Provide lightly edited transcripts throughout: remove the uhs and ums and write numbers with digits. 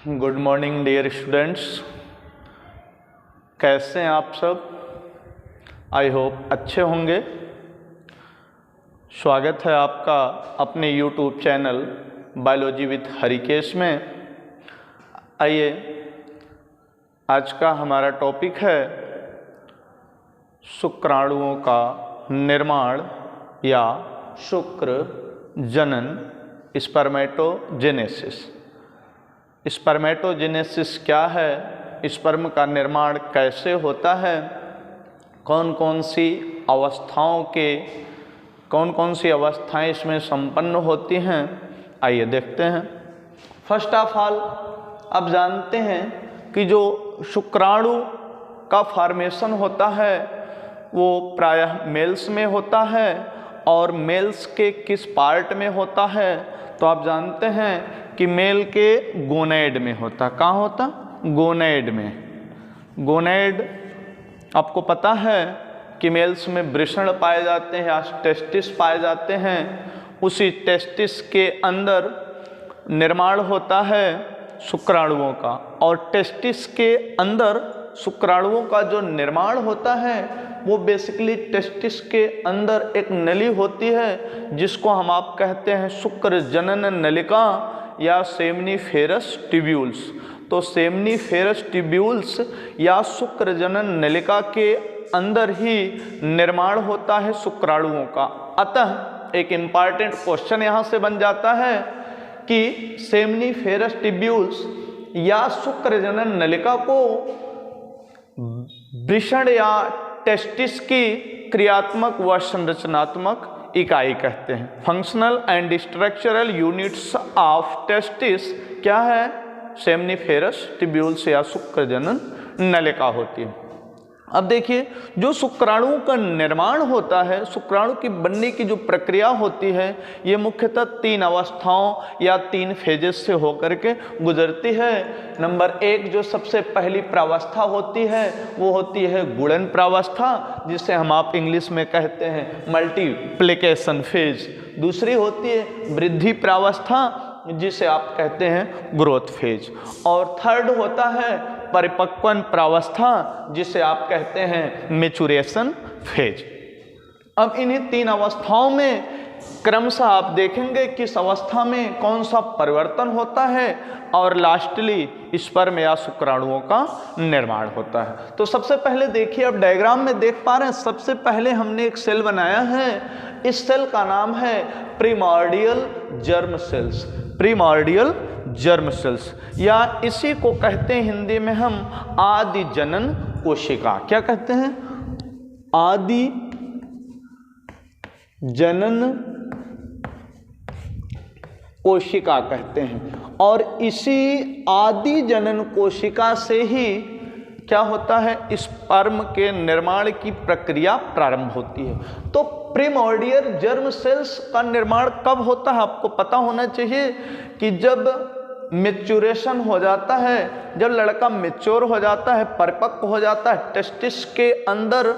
Good morning dear students, कैसे हैं आप सब? आई होप अच्छे होंगे। स्वागत है आपका अपने YouTube channel biology with Harikesh में। आइए, आज का हमारा टॉपिक है शुक्राणुओं का निर्माण या शुक्र जनन, स्पर्मेटोजेनेसिस। स्पर्मेटोजेनेसिस क्या है, स्पर्म का निर्माण कैसे होता है, कौन कौन सी अवस्थाएं इसमें संपन्न होती हैं, आइए देखते हैं। फर्स्ट ऑफ ऑल, आप जानते हैं कि जो शुक्राणु का फॉर्मेशन होता है वो प्रायः मेल्स में होता है। और मेल्स के किस पार्ट में होता है? तो आप जानते हैं कि मेल के गोनेड में होता। कहाँ होता? गोनेड में। गोनेड, आपको पता है कि मेल्स में वृषण पाए जाते हैं या टेस्टिस पाए जाते हैं। उसी टेस्टिस के अंदर निर्माण होता है शुक्राणुओं का। और टेस्टिस के अंदर शुक्राणुओं का जो निर्माण होता है वो बेसिकली टेस्टिस के अंदर एक नली होती है जिसको हम आप कहते हैं शुक्र जनन नलिका या सेमनीफेरस ट्यूब्यूल्स। तो सेमनीफेरस ट्यूब्यूल्स या शुक्र जनन नलिका के अंदर ही निर्माण होता है शुक्राणुओं का। अतः एक इम्पॉर्टेंट क्वेश्चन यहाँ से बन जाता है कि सेमनीफेरस ट्यूब्यूल्स या शुक्र जनन नलिका को वृषण या टेस्टिस की क्रियात्मक व संरचनात्मक इकाई कहते हैं। Functional and structural units of testis क्या है? सेमनीफेरस ट्यूब्यूल्स या शुक्र जनन नलिका होती है। अब देखिए, जो शुक्राणु का निर्माण होता है, शुक्राणु की बनने की जो प्रक्रिया होती है, ये मुख्यतः 3 अवस्थाओं या 3 फेजेस से होकर के गुजरती है। नंबर 1 जो सबसे पहली प्रावस्था होती है वो होती है गुणन प्रावस्था, जिसे हम आप इंग्लिश में कहते हैं मल्टीप्लिकेशन फेज। दूसरी होती है वृद्धि प्रावस्था, जिसे आप कहते हैं ग्रोथ फेज। और थर्ड होता है परिपक्वन प्रावस्था, जिसे आप कहते हैं मैच्योरेशन फेज। अब इन्हीं 3 अवस्थाओं में क्रमशः आप देखेंगे किस अवस्था में कौन सा परिवर्तन होता है और लास्टली स्पर्म या शुक्राणुओं का निर्माण होता है। तो सबसे पहले देखिए, अब डायग्राम में देख पा रहे हैं, सबसे पहले हमने एक सेल बनाया है। इस सेल का नाम है प्रिमॉर्डियल जर्म सेल्स। प्रिमॉर्डियल जर्म सेल्स, या इसी को कहते हैं हिंदी में हम आदि जनन कोशिका। क्या कहते हैं? आदि जनन कोशिका कहते हैं। और इसी आदि जनन कोशिका से ही क्या होता है? स्पर्म के निर्माण की प्रक्रिया प्रारंभ होती है। तो प्रिमॉर्डियल जर्म सेल्स का निर्माण कब होता है? आपको पता होना चाहिए कि जब मैच्योरेशन हो जाता है, जब लड़का मैच्योर हो जाता है, परिपक्व हो जाता है, टेस्टिस के अंदर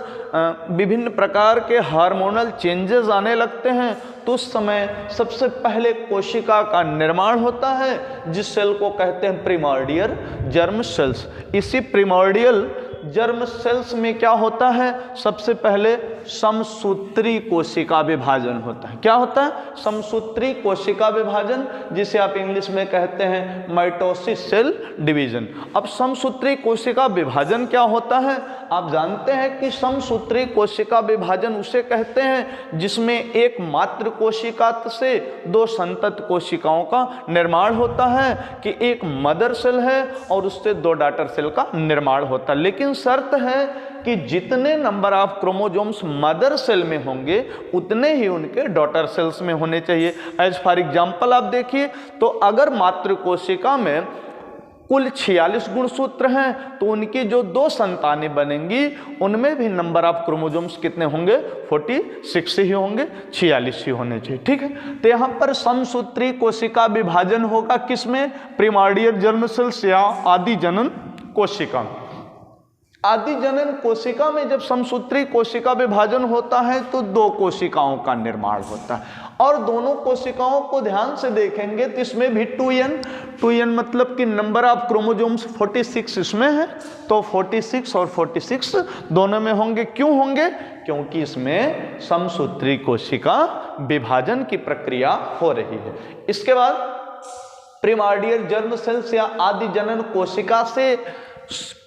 विभिन्न प्रकार के हार्मोनल चेंजेस आने लगते हैं, तो उस समय सबसे पहले कोशिका का निर्माण होता है, जिस सेल को कहते हैं प्रिमॉर्डियल जर्म सेल्स। इसी प्रिमॉर्डियल जर्म सेल्स में क्या होता है? सबसे पहले समसूत्री कोशिका विभाजन होता है। क्या होता है? समसूत्री कोशिका विभाजन, जिसे आप इंग्लिश में कहते हैं माइटोसिस सेल डिवीजन। अब समसूत्री कोशिका विभाजन क्या होता है? आप जानते हैं कि समसूत्री कोशिका विभाजन उसे कहते हैं जिसमें एक मातृ कोशिका से 2 संतत कोशिकाओं का निर्माण होता है, कि एक मदर सेल है और उससे 2 डॉटर सेल का निर्माण होता है। लेकिन शर्त है कि जितने number of chromosomes mother cell में होंगे उतने ही उनके डॉटर सेल्स में होने चाहिए। एज फॉर एग्जांपल आप देखिए, तो अगर मातृ कोशिका में कुल 46 गुणसूत्र हैं तो उनकी जो 2 संतानें बनेंगी उनमें भी नंबर ऑफ क्रोमोसोम्स कितने होंगे? 46 ही होंगे, 46 ही होने चाहिए। ठीक है, तो यहाँ पर समसूत्री कोशिका विभाजन होगा किसमें? प्रिमॉर्डियल जर्म सेल्स या आदि जनन कोशिका। आदि जनन कोशिका में जब समसूत्री कोशिका विभाजन होता है तो दो कोशिकाओं का निर्माण होता है, और दोनों कोशिकाओं को ध्यान से देखेंगे तो इसमें भी 2n मतलब कि नंबर ऑफ क्रोमोसोम्स 46 इसमें है, तो 46 और 46 दोनों में होंगे। क्यों होंगे? क्योंकि इसमें समसूत्री कोशिका विभाजन की प्रक्रिया हो रही है। इसके बाद प्रिमार्डियल जर्म सेल्स या आदि जनन कोशिका से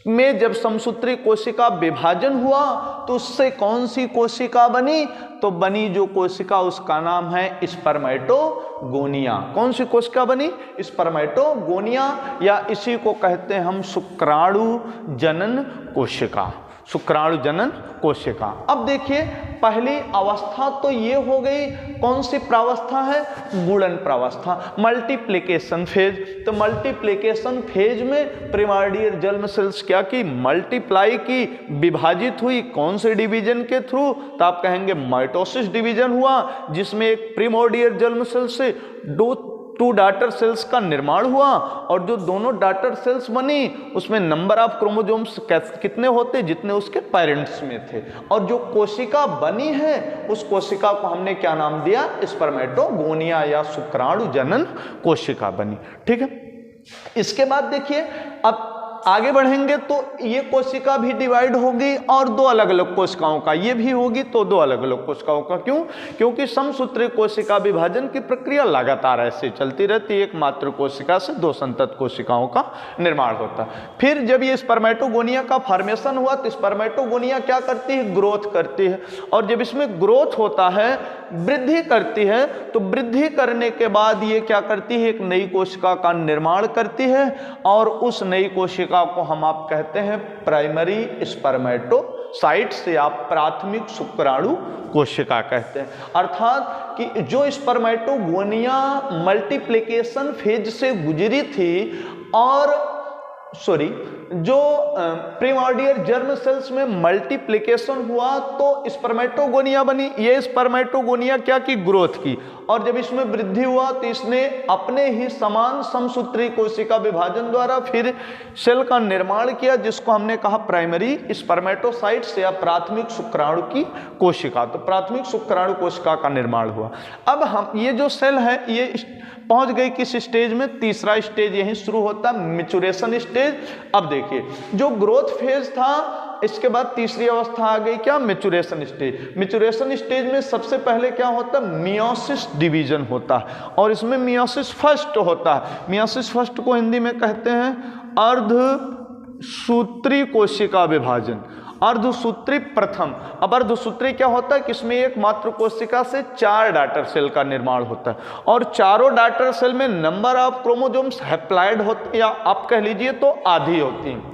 में जब समसूत्री कोशिका विभाजन हुआ तो उससे कौन सी कोशिका बनी? तो बनी जो कोशिका उसका नाम है स्पर्मेटोगोनिया। कौन सी कोशिका बनी? स्पर्मेटोगोनिया, या इसी को कहते हैं हम शुक्राणु जनन कोशिका, शुक्राणु जनन कोशिका। अब देखिए पहली अवस्था तो ये हो गई, कौन सी प्रावस्था है? गुणन प्रावस्था, मल्टीप्लिकेशन फेज। तो मल्टीप्लिकेशन फेज में प्रिमार्डियल जर्म सेल्स क्या की? मल्टीप्लाई की, विभाजित हुई। कौन से डिवीजन के थ्रू? तो आप कहेंगे माइटोसिस डिवीजन हुआ, जिसमें एक प्रिमोर्डियल जर्म सेल से टू डॉटर सेल्स का निर्माण हुआ, और जो दोनों डॉटर सेल्स बनी उसमें नंबर ऑफ क्रोमोसोम्स कितने होते? जितने उसके पेरेंट्स में थे। और जो कोशिका बनी है उस कोशिका को हमने क्या नाम दिया? स्पर्मेटोगोनिया या शुक्राणु जनन कोशिका बनी। ठीक है, इसके बाद देखिए अब आगे बढ़ेंगे तो ये कोशिका भी डिवाइड होगी और दो अलग अलग कोशिकाओं का, ये भी होगी तो दो अलग अलग कोशिकाओं का। क्यों? क्योंकि समसूत्री कोशिका विभाजन की प्रक्रिया लगातार ऐसे चलती रहती है, एक मात्र कोशिका से दो संतत कोशिकाओं का निर्माण होता है। फिर जब ये स्पर्मेटोगोनिया का फॉर्मेशन हुआ तो स्पर्मेटोगोनिया क्या करती है? ग्रोथ करती है, और जब इसमें ग्रोथ होता है, वृद्धि करती है, तो वृद्धि करने के बाद ये क्या करती है? एक नई कोशिका का निर्माण करती है, और उस नई कोशिका को हम आप कहते हैं प्राइमरी स्पर्मेटोसाइट्स या प्राथमिक शुक्राणु कोशिका कहते हैं। अर्थात कि जो स्पर्मेटोगोनिया मल्टीप्लिकेशन फेज से गुजरी थी और जो प्रिमोर्डियल जर्म सेल्स में मल्टीप्लिकेशन हुआ तो स्पर्मेटोगोनिया बनी। ये स्पर्मेटोगोनिया क्या की? ग्रोथ की, और जब इसमें वृद्धि हुआ तो इसने अपने ही समान समसूत्री कोशिका विभाजन द्वारा फिर सेल का निर्माण किया, जिसको हमने कहा प्राइमरी स्पर्मेटोसाइट्स या प्राथमिक शुक्राणु की कोशिका। तो प्राथमिक शुक्राणु कोशिका का निर्माण हुआ। अब हम ये जो सेल है ये पहुंच गई किस स्टेज में? तीसरा स्टेज यहीं शुरू होता, मैच्योरेशन स्टेज। अब देखिए जो ग्रोथ फेज था, इसके बाद तीसरी अवस्था आ गई क्या? Maturation stage. मैच्योरेशन स्टेज में सबसे पहले क्या होता है? मियोसिस डिवीजन होता है, और इसमें मियोसिस फर्स्ट होता है। मियोसिस फर्स्ट को हिंदी में कहते हैं अर्धसूत्री कोशिका विभाजन, अर्धसूत्री प्रथम। अब अर्धसूत्री क्या होता है कि इसमें एक मात्र कोशिका से 4 डॉटर सेल का निर्माण होता है, और चारों डॉटर सेल में नंबर ऑफ क्रोमोसोम्स हैप्लॉइड होते, या आप कह लीजिए तो आधी होती हैं।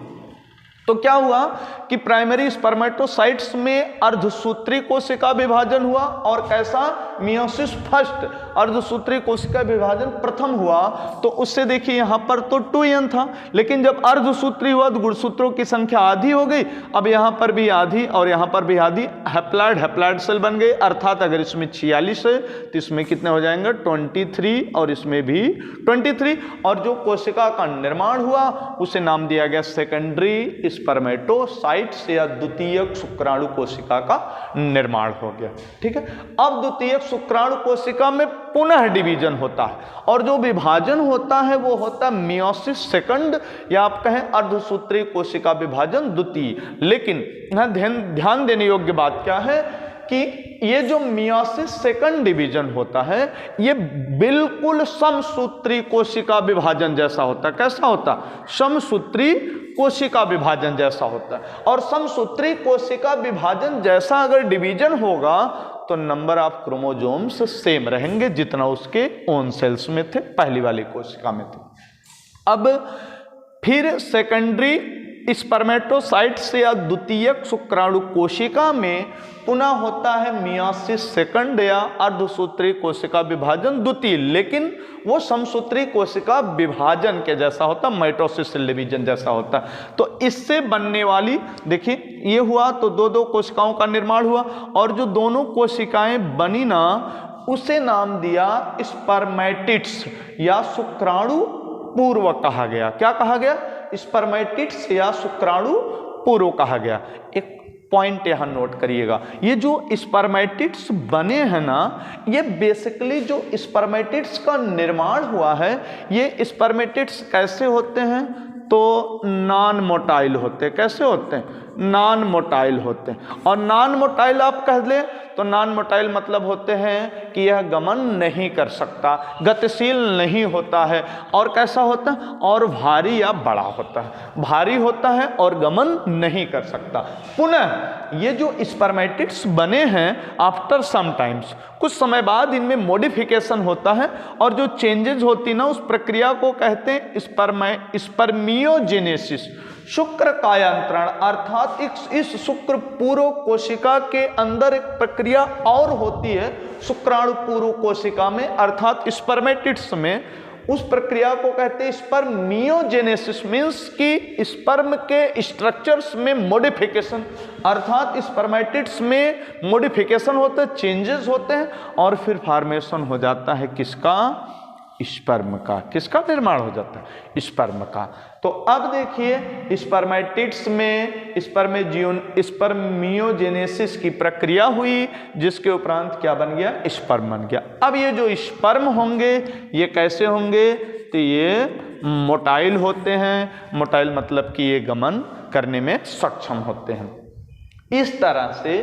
तो क्या हुआ कि प्राइमरी स्पर्मेटोसाइट्स में अर्धसूत्री कोशिका विभाजन हुआ, और कैसा? मियोसिस फर्स्ट, अर्धसूत्री कोशिका विभाजन प्रथम हुआ। तो उससे देखिए यहाँ पर तो 2n था, लेकिन जब अर्धसूत्री हुआ तो गुणसूत्रों की संख्या आधी हो गई। अब यहाँ पर भी आधी और यहाँ पर भी आधी, हैप्लॉइड सेल बन गए। अर्थात अगर इसमें 46 है तो इसमें कितने हो जाएंगे? 23, और इसमें भी 23। और जो कोशिका का निर्माण हुआ उसे नाम दिया गया सेकेंडरी स्पर्मेटोसाइट्स या द्वितीयक शुक्राणु कोशिका का निर्माण हो गया। ठीक है, अब द्वितीयक शुक्राणु कोशिका में पुनः डिवीजन होता है, और जो विभाजन होता है वो होता है मियोसिस सेकंड, या आप कहें अर्धसूत्री कोशिका विभाजन द्वितीय। लेकिन यहाँ ध्यान देने योग्य बात क्या है कि ये जो मियोसिस सेकंड डिवीजन होता है ये बिल्कुल समसूत्री कोशिका विभाजन जैसा होता है। कैसा होता? समसूत्री कोशिका विभाजन जैसा होता है। और समसूत्री कोशिका विभाजन जैसा अगर डिवीजन होगा तो नंबर ऑफ क्रोमोसोम्स सेम रहेंगे जितना उसके ओन सेल्स में थे, पहली वाली कोशिका में थे। अब फिर सेकेंडरी स्पर्मेटोसाइट्स या द्वितीयक शुक्राणु कोशिका में पुनः होता है मियोसिस सेकंड या अर्धसूत्री कोशिका विभाजन द्वितीय, लेकिन वो समसूत्री कोशिका विभाजन के जैसा होता, माइटोसिस सेल डिवीजन जैसा होता। तो इससे बनने वाली, देखिए ये हुआ तो दो कोशिकाओं का निर्माण हुआ, और जो दोनों कोशिकाएं बनी ना उसे नाम दिया स्पर्मेटिड्स या शुक्राणु पूर्व कहा गया। क्या कहा गया? स्पर्मेटिड्स या शुक्राणु पूर्व कहा गया। एक पॉइंट यहाँ नोट करिएगा, ये जो स्पर्मेटिड्स बने हैं ना, ये बेसिकली जो स्पर्मेटिड्स का निर्माण हुआ है, ये स्पर्मेटिड्स कैसे होते हैं, तो नॉन मोटाइल होते हैं। कैसे होते हैं? नॉन मोटाइल होते हैं। और नॉन मोटाइल आप कह लें तो नॉन मोटाइल मतलब होते हैं कि यह गमन नहीं कर सकता, गतिशील नहीं होता है। और कैसा होता है? और भारी या बड़ा होता है, भारी होता है और गमन नहीं कर सकता। पुनः ये जो स्पर्मेटिड्स बने हैं, आफ्टर सम टाइम्स, कुछ समय बाद इनमें मॉडिफिकेशन होता है और जो चेंजेस होती ना, उस प्रक्रिया को कहते हैं स्पर्मियोजेनेसिस, शुक्र कायांतरण। अर्थात इस शुक्र पूर्व कोशिका के अंदर एक प्रक्रिया और होती है शुक्राणु पूर्व कोशिका में, अर्थात स्पर्मेटिड्स में। उस प्रक्रिया को कहते हैं स्पर्मियोजेनेसिस, मीन्स कि स्पर्म के स्ट्रक्चर्स में मॉडिफिकेशन, अर्थात स्पर्मेटिड्स में मॉडिफिकेशन होते हैं, चेंजेस होते हैं और फिर फॉर्मेशन हो जाता है किसका? स्पर्म का। किसका निर्माण हो जाता है? स्पर्म का। तो अब देखिए स्पर्मेटिड्स में स्पर्मियोजेनेसिस की प्रक्रिया हुई, जिसके उपरांत क्या बन गया? स्पर्म बन गया। अब ये जो स्पर्म होंगे ये कैसे होंगे? तो ये मोटाइल होते हैं। मोटाइल मतलब कि ये गमन करने में सक्षम होते हैं। इस तरह से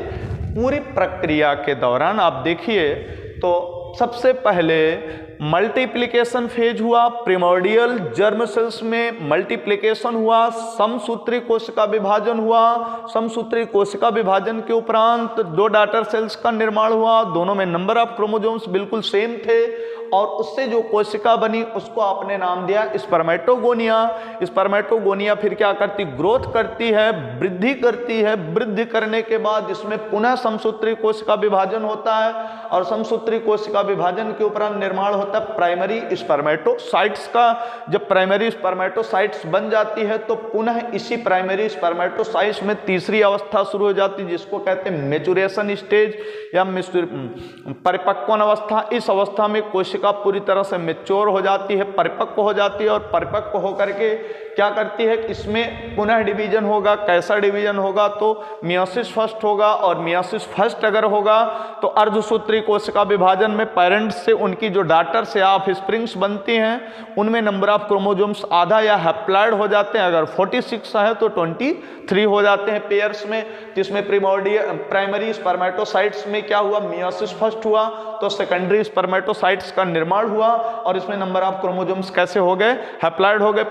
पूरी प्रक्रिया के दौरान आप देखिए तो सबसे पहले मल्टीप्लिकेशन फेज हुआ, प्रिमोर्डियल जर्म सेल्स में मल्टीप्लिकेशन हुआ, समसूत्री कोशिका विभाजन हुआ, समसूत्री कोशिका विभाजन के उपरांत 2 डॉटर सेल्स का निर्माण हुआ, दोनों में नंबर ऑफ क्रोमोसोम्स बिल्कुल सेम थे और उससे जो कोशिका बनी उसको आपने नाम दिया स्पर्मेटोगोनिया। स्पर्मेटोगोनिया फिर क्या करती? ग्रोथ करती है, वृद्धि करती है। वृद्धि करने के बाद इसमें पुनः समसूत्री कोशिका विभाजन होता है और समसूत्री कोशिका विभाजन के उपरांत निर्माण होता है प्राइमरी स्पर्मेटोसाइट्स का। जब प्राइमरी स्पर्मेटोसाइट्स बन जाती है तो पुनः इसी प्राइमरी स्पर्मेटोसाइट्स में तीसरी अवस्था शुरू हो जाती है, जिसको कहते हैं मैच्योरेशन स्टेज या परिपक्वन अवस्था। इस अवस्था में कोशिका पूरी तरह से मैच्योर हो जाती है, परिपक्व हो जाती है और परिपक्व होकर के क्या करती है? इसमें पुनः डिवीजन होगा। कैसा डिवीजन होगा? तो मियोसिस फर्स्ट होगा और मियोसिस फर्स्ट अगर होगा तो अर्धसूत्री कोशिका विभाजन में पेरेंट्स से उनकी जो डॉटर्स या ऑफस्प्रिंग्स बनती हैं उनमें नंबर ऑफ क्रोमोसोम्स आधा या हैप्लॉइड हो जाते हैं। अगर 46 है तो 23 हो जाते हैं पेयर्स में। जिसमें प्राइमरी स्पर्मेटोसाइट्स में क्या हुआ? मियोसिस फर्स्ट हुआ तो सेकेंडरी स्पर्मेटोसाइट्स का निर्माण हुआ और इसमें नंबर ऑफ क्रोमोसोम्स कैसे हो गए? हैप्लॉइड हो गए।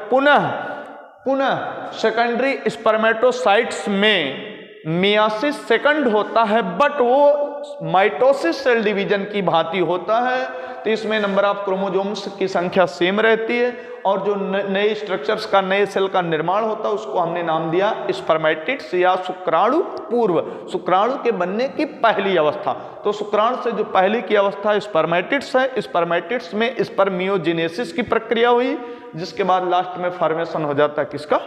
पुनः सेकेंडरी स्पर्मेटोसाइट्स में मियोसिस सेकंड होता है, बट वो माइटोसिस सेल डिवीजन की भांति होता है। तो इसमें नंबर ऑफ क्रोमोसोम्स की संख्या सेम रहती है और जो नए स्ट्रक्चर्स का, नए सेल का निर्माण होता है उसको हमने नाम दिया स्पर्मेटिड्स या शुक्राणु पूर्व, शुक्राणु के बनने की पहली अवस्था। तो शुक्राणु से जो पहले की अवस्था स्पर्मेटिड्स है, स्पर्मेटिड्स में स्पर्मियोजेनेसिस की प्रक्रिया हुई, जिसके बाद लास्ट में फॉर्मेशन हो जाता है किसका?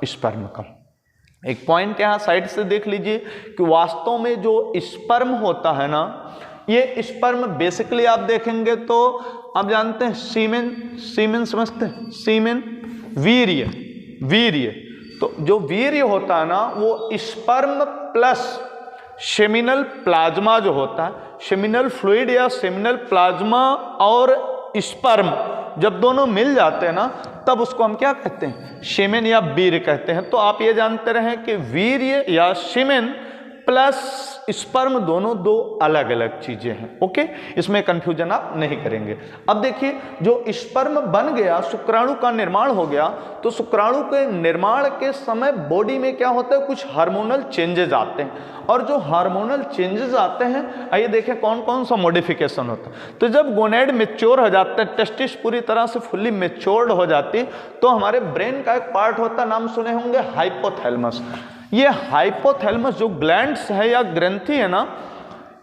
स्पर्म का। एक पॉइंट यहाँ साइड से देख लीजिए कि वास्तव में जो स्पर्म होता है ना, ये स्पर्म बेसिकली आप देखेंगे तो आप जानते हैं सीमेन समझते हैं? सीमेन वीर्य। तो जो वीर्य होता है ना वो स्पर्म प्लस सेमिनल प्लाज्मा जो होता है, सेमिनल फ्लूइड या सेमिनल प्लाज्मा और स्पर्म जब दोनों मिल जाते हैं ना तब उसको हम क्या कहते हैं? सेमेन या वीर्य कहते हैं। तो आप ये जानते रहें कि वीर्य या सेमेन प्लस स्पर्म दोनों दो अलग अलग चीजें हैं। ओके, इसमें कंफ्यूजन आप नहीं करेंगे। अब देखिए जो स्पर्म बन गया, शुक्राणु का निर्माण हो गया, तो शुक्राणु के निर्माण के समय बॉडी में क्या होता है? कुछ हार्मोनल चेंजेस आते हैं और जो हार्मोनल चेंजेस आते हैं, आइए देखें कौन कौन सा मॉडिफिकेशन होता है। तो जब गोनेड मैच्योर हो जाता है, टेस्टिस पूरी तरह से फुल्ली मैच्योर्ड हो जाती, तो हमारे ब्रेन का एक पार्ट होता है, नाम सुने होंगे हाइपोथैलेमस। ये हाइपोथैलेमस जो ग्लैंड्स है या ग्रंथि है ना,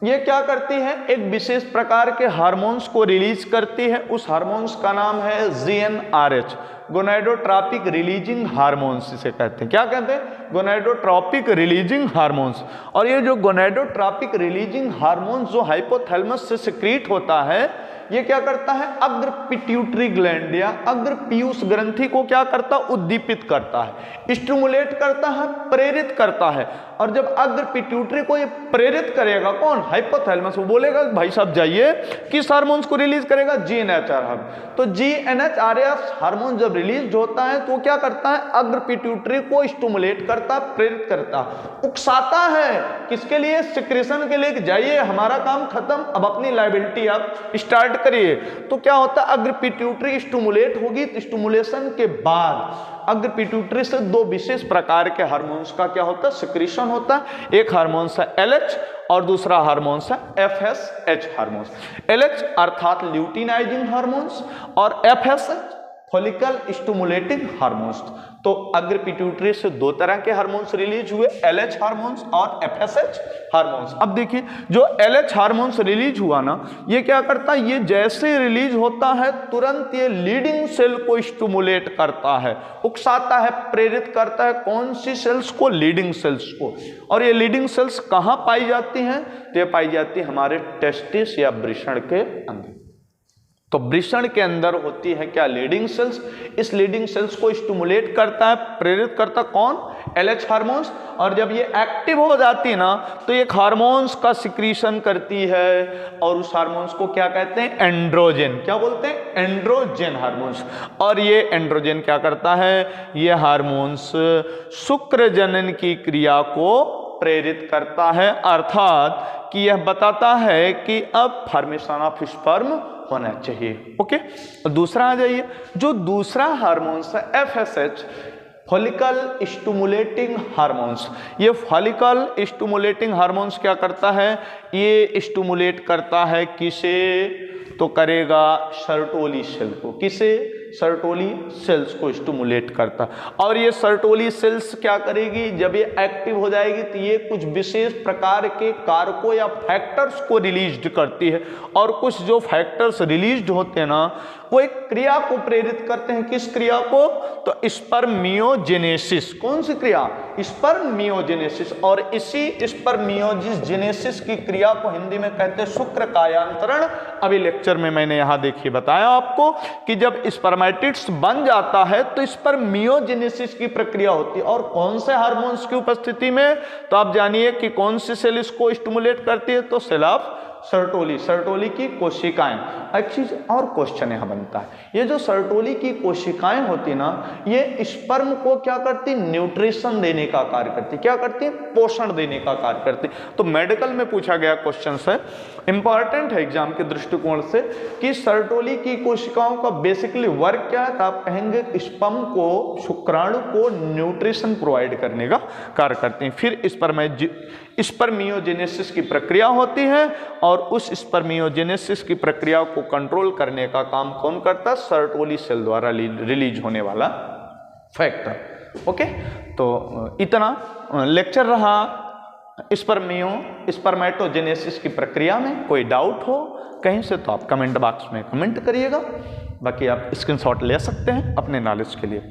ये क्या करती है? एक विशेष प्रकार के हार्मोन्स को रिलीज करती है। उस हार्मोन्स का नाम है GnRH, गोनेडोट्रॉपिक रिलीजिंग हार्मोन्स इसे कहते हैं। क्या कहते हैं? Gonadotropic releasing hormones. और ये जो गोनेडोट्रॉपिक रिलीजिंग हार्मोन्स जो हाइपोथैलेमस से सिक्रीट होता है, ये क्या करता है? अग्र पिट्यूटरी ग्लैंड या अग्र पीयूष ग्रंथि को क्या करता है? उद्दीपित करता है, स्टिमुलेट करता है, प्रेरित करता है। और जब अग्र पिट्यूटरी को ये प्रेरित करेगा कौन? हाइपोथैलेमस। वो बोलेगा भाई साहब जाइए, किस हार्मोन्स को रिलीज करेगा? GnRH। तो GnRH हार्मोन जब रिलीज होता है तो क्या करता है? अग्र पिट्यूटरी को स्टिमुलेट करता, प्रेरित करता, उकसाता है। किसके लिए? सिक्रेशन के लिए। जाइए, हमारा काम खत्म, अब अपनी लायबिलिटी आप स्टार्ट करिए। तो क्या होता है? अग्र पिट्यूटरी स्टिमुलेट होगी। स्टिमुलेशन के बाद अग्र पिट्यूटरी से दो विशेष प्रकार के हार्मोन्स का क्या होता है? सिक्रीशन होता है। एक हार्मोन्स है LH और दूसरा हार्मोन्स है FSH हार्मोन्स। LH अर्थात ल्यूटिनाइजिंग हार्मोन्स और FSH फॉलिकल स्टिमुलेटिंग हार्मोन्स। तो अग्र पिट्यूटरी से दो तरह के हार्मोन्स रिलीज हुए, LH हार्मोन्स और FSH हार्मोन्स। अब देखिए, जो LH हार्मोन्स रिलीज हुआ ना, ये क्या करता है? ये जैसे रिलीज होता है तुरंत ये लीडिंग सेल को स्टिमुलेट करता है, उकसाता है, प्रेरित करता है। कौन सी सेल्स को? लीडिंग सेल्स को। और ये लीडिंग सेल्स कहाँ पाई जाती हैं? तो ये पाई जाती है हमारे टेस्टिस या वृषण के अंदर। तो वृषण के अंदर होती है क्या? Leydig cells. इस लीडिंग सेल्स को स्टिमुलेट करता है, प्रेरित करता कौन? LH hormones. और जब ये एक्टिव हो जाती है ना, तो एक हार्मोन्स का सिक्रीशन करती है और उस हार्मोन्स को क्या कहते हैं? एंड्रोजन। क्या बोलते हैं? Androgen hormones. और ये एंड्रोजन क्या करता है? ये हार्मोन्स शुक्र जनन की क्रिया को प्रेरित करता है, अर्थात कि यह बताता है कि अब फॉर्मेशन ऑफ स्पर्म होना चाहिए। ओके, दूसरा आ जाइए। जो दूसरा हार्मोन्स है FSH, फॉलिकल स्टिमुलेटिंग हार्मोन्स। ये फॉलिकल स्टिमुलेटिंग हार्मोन्स क्या करता है? ये स्टिमुलेट करता है किसे? तो करेगा सर्टोली सेल को। किसे? सर्टोली सेल्स को स्टिमुलेट करता। और ये सर्टोली सेल्स क्या करेगी? जब ये एक्टिव हो जाएगी तो ये कुछ विशेष प्रकार के कारकों या फैक्टर्स को रिलीज करती है। और कुछ जो फैक्टर्स रिलीज होते हैं ना, वो एक क्रिया को प्रेरित करते हैं। किस क्रिया को? तो स्पर्मियोजेनेसिस। कौन सी क्रिया? स्पर्मियोजेनेसिस। और इसी स्पर्मियोजेनेसिस की क्रिया को हिंदी में कहते हैं शुक्र कायांतरण। अभी लेक्चर में मैंने यहाँ देखिए बताया आपको कि जब स्पर्मेटिड्स बन जाता है तो स्पर्मियोजेनेसिस की प्रक्रिया होती है। और कौन से हार्मोन्स की उपस्थिति में? तो आप जानिए कि कौन सी सेल इसको स्टिमुलेट करती है? तो सेल ऑफ सर्टोली, सर्टोली की कोशिकाएं। एक चीज और क्वेश्चन यहाँ बनता है, ये जो सर्टोली की कोशिकाएं होती ना, ये स्पर्म को क्या करती? न्यूट्रिशन देने का कार्य करती। क्या करती? पोषण देने का कार्य करती। तो मेडिकल में पूछा गया क्वेश्चन है, इंपॉर्टेंट है एग्जाम के दृष्टिकोण से, कि सर्टोली की कोशिकाओं का बेसिकली वर्क क्या है? तो आप कहेंगे स्पर्म को, शुक्राणु को न्यूट्रिशन प्रोवाइड करने का कार्य करती हैं। फिर स्पर्मियोजेनेसिस की प्रक्रिया होती है और उस स्पर्मियोजेनेसिस की प्रक्रिया को कंट्रोल करने का काम कौन करता है? सर्टोली सेल द्वारा रिलीज होने वाला फैक्टर। ओके, तो इतना लेक्चर रहा स्पर्मेटोजेनेसिस की प्रक्रिया में। कोई डाउट हो कहीं से तो आप कमेंट बॉक्स में कमेंट करिएगा, बाकी आप स्क्रीनशॉट ले सकते हैं अपने नॉलेज के लिए।